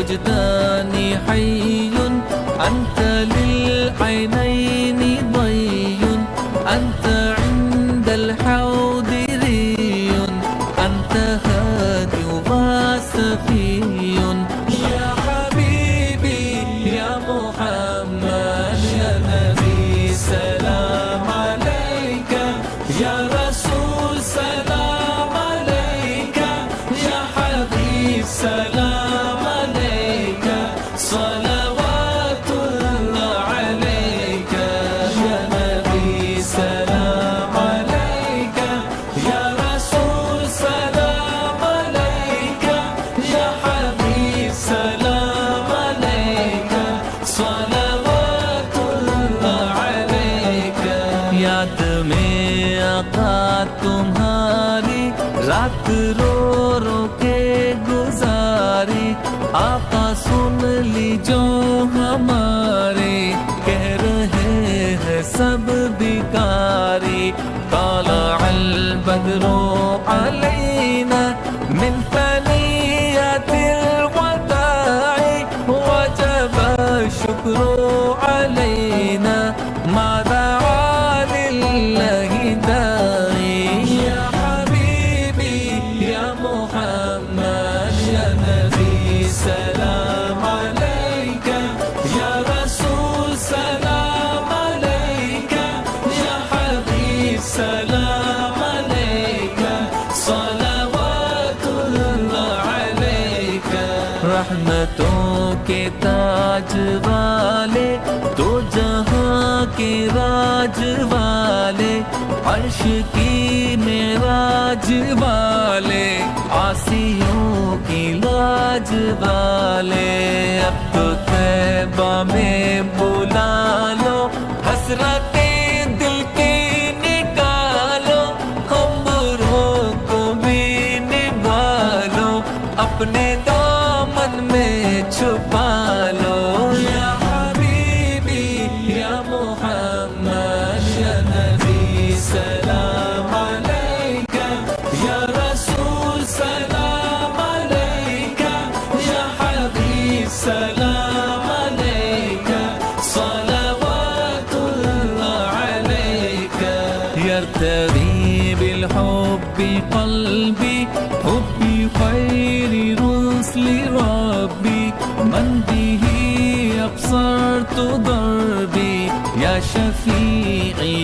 الوجدان حي أنت للعينين ضي أنت عند الحوض ري أنت هادي وسفي يا حبيبي يا محمد يا نبي سلام عليك يا رسول سلام عليك يا حبيب سلام عليك صلوات الله عليك يا نبي سلام عليك يا رسول سلام عليك يا حبيب سلام عليك صلوات الله عليك याद में आका तुम्हारी रात रो रो के गुजारी आका सुन ली जो हमारे कह रहे हैं सब बिकारी ताला अल बदरो अलैना मिन फनियातिल वदाई वजब शुक्रो अलैना मादा लिल्लाहि दाई या हबीबी या मुहम्मद या नबी सलाम अलैका या रसूल सलाम अलैका या हबीब सलाम अलैका सलावतुल्लाह अलैका रहमतों के ताज वाले तो जहां के राज वाले अर्श की मेराज वाले आसियों की लाज वाले अब तो तैबा में बुला लो हसरते दिल की निकालो खम्बरों को भी निभालो अपने दामन में छुपा लो या हबीबी या मुहम्मद या नबी सलाम अलैका या रसूल सलाम अलैका या हबीब सलाम अलैका सलावतुल्लाह अलैका यर्तदी بالحب قلبي حبي خير رسل ربي من به أبصرت ضربي يا شفيعي